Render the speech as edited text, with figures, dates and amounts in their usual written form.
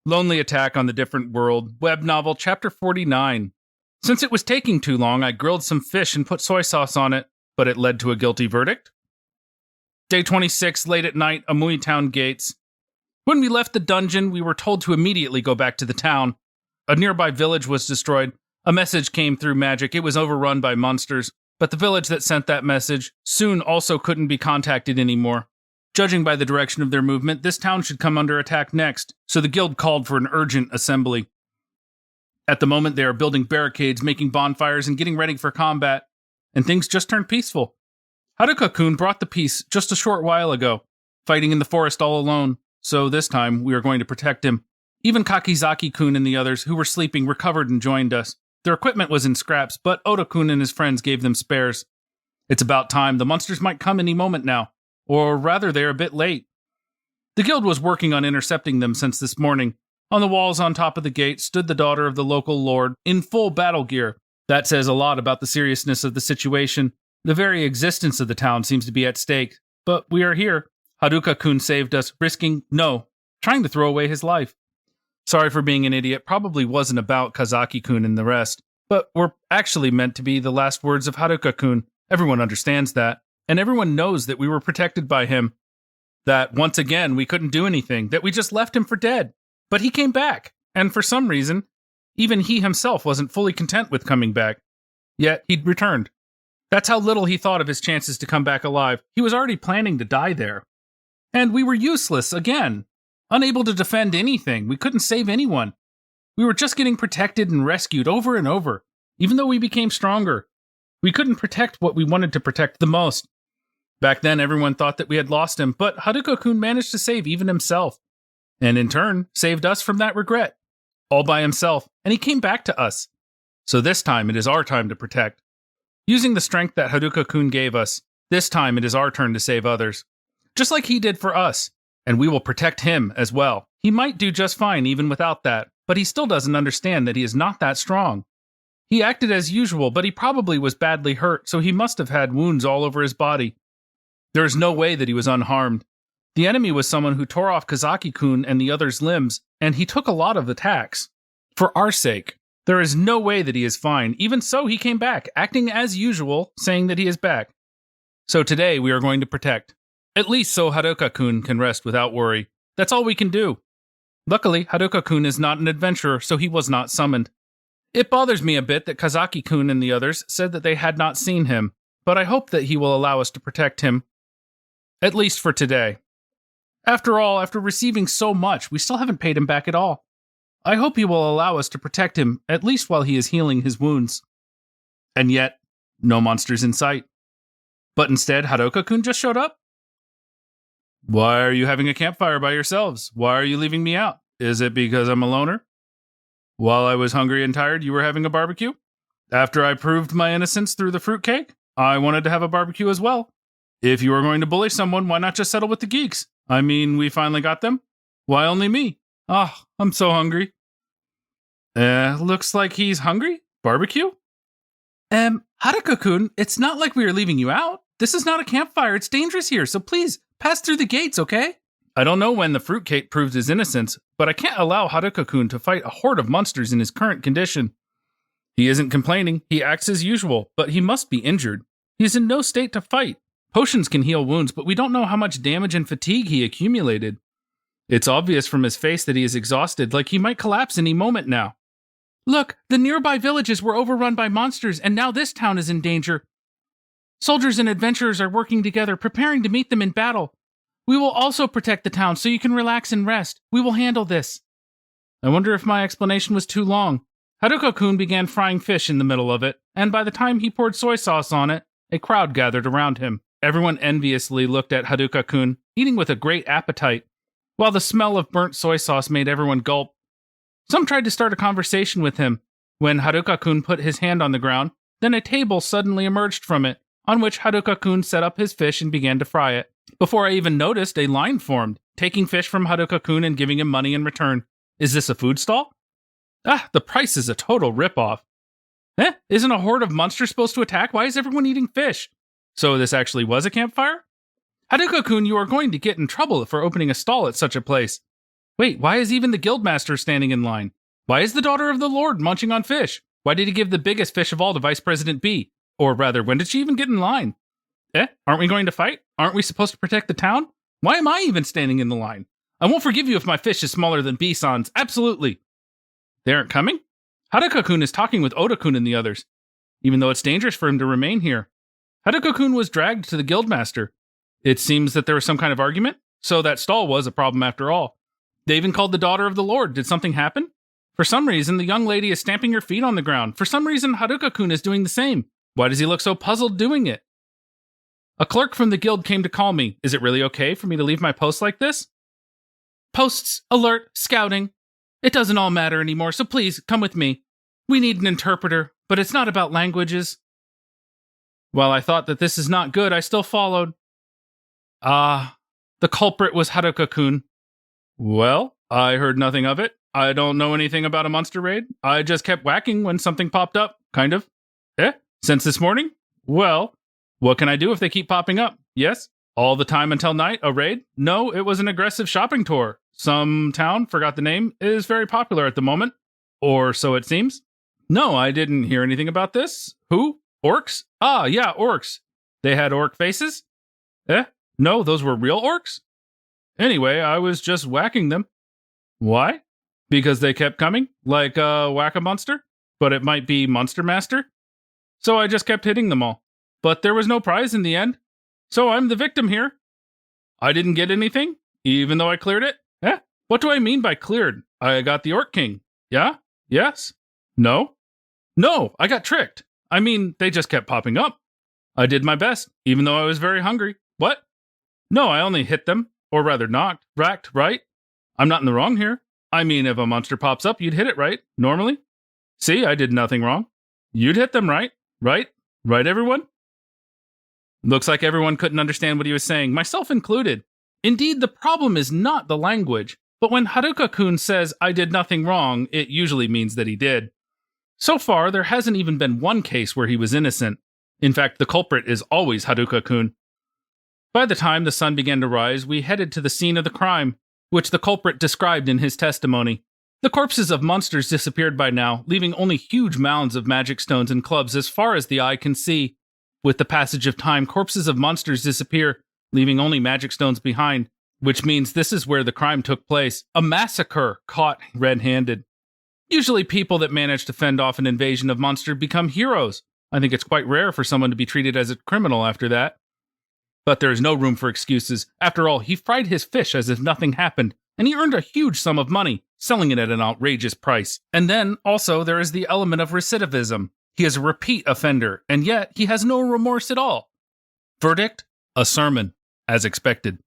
Lonely Attack on the Different World, web novel, chapter 49. Since it was taking too long, I grilled some fish and put soy sauce on it, but it led to a guilty verdict. Day 26, late at night, Amui Town gates. When we left the dungeon, we were told to immediately go back to the town. A nearby village was destroyed. A message came through magic. It was overrun by monsters, but the village that sent that message soon also couldn't be contacted anymore. Judging by the direction of their movement, this town should come under attack next, so the guild called for an urgent assembly. At the moment, they are building barricades, making bonfires, and getting ready for combat, and things just turned peaceful. Haruka-kun brought the peace just a short while ago, fighting in the forest all alone, so this time we are going to protect him. Even Kakizaki-kun and the others, who were sleeping, recovered and joined us. Their equipment was in scraps, but Oda-kun and his friends gave them spares. It's about time. The monsters might come any moment now. Or rather, they're a bit late. The guild was working on intercepting them since this morning. On the walls on top of the gate stood the daughter of the local lord in full battle gear. That says a lot about the seriousness of the situation. The very existence of the town seems to be at stake. But we are here. Haruka-kun saved us, trying to throw away his life. Sorry for being an idiot. Probably wasn't about Kazaki-kun and the rest. But were actually meant to be the last words of Haruka-kun. Everyone understands that. And everyone knows that we were protected by him. That, once again, we couldn't do anything. That we just left him for dead. But he came back. And for some reason, even he himself wasn't fully content with coming back. Yet, he'd returned. That's how little he thought of his chances to come back alive. He was already planning to die there. And we were useless again. Unable to defend anything. We couldn't save anyone. We were just getting protected and rescued over and over. Even though we became stronger. We couldn't protect what we wanted to protect the most. Back then, everyone thought that we had lost him, but Haruka-kun managed to save even himself. And in turn, saved us from that regret. All by himself, and he came back to us. So this time, it is our time to protect. Using the strength that Haruka-kun gave us, this time it is our turn to save others. Just like he did for us. And we will protect him as well. He might do just fine even without that, but he still doesn't understand that he is not that strong. He acted as usual, but he probably was badly hurt, so he must have had wounds all over his body. There is no way that he was unharmed. The enemy was someone who tore off Kazaki-kun and the others' limbs, and he took a lot of attacks. For our sake, there is no way that he is fine. Even so, he came back, acting as usual, saying that he is back. So today, we are going to protect. At least so Haruka-kun can rest without worry. That's all we can do. Luckily, Haruka-kun is not an adventurer, so he was not summoned. It bothers me a bit that Kazaki-kun and the others said that they had not seen him, but I hope that he will allow us to protect him. At least for today. After all, after receiving so much, we still haven't paid him back at all. I hope he will allow us to protect him, at least while he is healing his wounds. And yet, no monsters in sight. But instead, Haruka-kun just showed up. Why are you having a campfire by yourselves? Why are you leaving me out? Is it because I'm a loner? While I was hungry and tired, you were having a barbecue? After I proved my innocence through the fruitcake, I wanted to have a barbecue as well. If you are going to bully someone, why not just settle with the geeks? I mean, we finally got them. Why only me? I'm so hungry. Looks like he's hungry? Barbecue? Haruka-kun, it's not like we are leaving you out. This is not a campfire. It's dangerous here, so please, pass through the gates, okay? I don't know when the fruitcake proved his innocence, but I can't allow Haruka-kun to fight a horde of monsters in his current condition. He isn't complaining. He acts as usual, but he must be injured. He is in no state to fight. Potions can heal wounds, but we don't know how much damage and fatigue he accumulated. It's obvious from his face that he is exhausted, like he might collapse any moment now. Look, the nearby villages were overrun by monsters, and now this town is in danger. Soldiers and adventurers are working together, preparing to meet them in battle. We will also protect the town, so you can relax and rest. We will handle this. I wonder if my explanation was too long. Haruka-kun began frying fish in the middle of it, and by the time he poured soy sauce on it, a crowd gathered around him. Everyone enviously looked at Haruka-kun, eating with a great appetite, while the smell of burnt soy sauce made everyone gulp. Some tried to start a conversation with him. When Haruka-kun put his hand on the ground, then a table suddenly emerged from it, on which Haruka-kun set up his fish and began to fry it. Before I even noticed, a line formed, taking fish from Haruka-kun and giving him money in return. Is this a food stall? The price is a total ripoff. Isn't a horde of monsters supposed to attack? Why is everyone eating fish? So this actually was a campfire? Haruka-kun, you are going to get in trouble for opening a stall at such a place. Wait, why is even the guildmaster standing in line? Why is the daughter of the Lord munching on fish? Why did he give the biggest fish of all to Vice President B? Or rather, when did she even get in line? Aren't we going to fight? Aren't we supposed to protect the town? Why am I even standing in the line? I won't forgive you if my fish is smaller than B-san's. Absolutely. They aren't coming? Haruka-kun is talking with Oda-kun and the others, even though it's dangerous for him to remain here. Haruka-kun was dragged to the guildmaster. It seems that there was some kind of argument, so that stall was a problem after all. They even called the daughter of the Lord. Did something happen? For some reason, the young lady is stamping her feet on the ground. For some reason, Haruka-kun is doing the same. Why does he look so puzzled doing it? A clerk from the guild came to call me. Is it really okay for me to leave my post like this? Posts, alert, scouting. It doesn't all matter anymore, so please, come with me. We need an interpreter, but it's not about languages. While I thought that this is not good, I still followed. The culprit was Haruka-kun. Well, I heard nothing of it. I don't know anything about a monster raid. I just kept whacking when something popped up, kind of. Since this morning? Well, what can I do if they keep popping up? Yes? All the time until night? A raid? No, it was an aggressive shopping tour. Some town, forgot the name, is very popular at the moment. Or so it seems. No, I didn't hear anything about this. Who? Orcs? Ah, yeah, orcs. They had orc faces? No, those were real orcs? Anyway, I was just whacking them. Why? Because they kept coming, like Whack-A-Monster? But it might be Monster Master? So I just kept hitting them all. But there was no prize in the end. So I'm the victim here. I didn't get anything, even though I cleared it? What do I mean by cleared? I got the Orc King. Yeah? Yes? No? No, I got tricked. I mean, they just kept popping up. I did my best, even though I was very hungry. What? No, I only hit them. Or rather knocked, racked, right? I'm not in the wrong here. I mean, if a monster pops up, you'd hit it, right? Normally? See, I did nothing wrong. You'd hit them, right? Right? Right, everyone? Looks like everyone couldn't understand what he was saying, myself included. Indeed, the problem is not the language, but when Haruka-kun says, I did nothing wrong, it usually means that he did. So far, there hasn't even been one case where he was innocent. In fact, the culprit is always Haruka-kun. By the time the sun began to rise, we headed to the scene of the crime, which the culprit described in his testimony. The corpses of monsters disappeared by now, leaving only huge mounds of magic stones and clubs as far as the eye can see. With the passage of time, corpses of monsters disappear, leaving only magic stones behind, which means this is where the crime took place. A massacre caught red-handed. Usually people that manage to fend off an invasion of monsters become heroes. I think it's quite rare for someone to be treated as a criminal after that. But there is no room for excuses. After all, he fried his fish as if nothing happened, and he earned a huge sum of money, selling it at an outrageous price. And then, also, there is the element of recidivism. He is a repeat offender, and yet he has no remorse at all. Verdict? A sermon, as expected.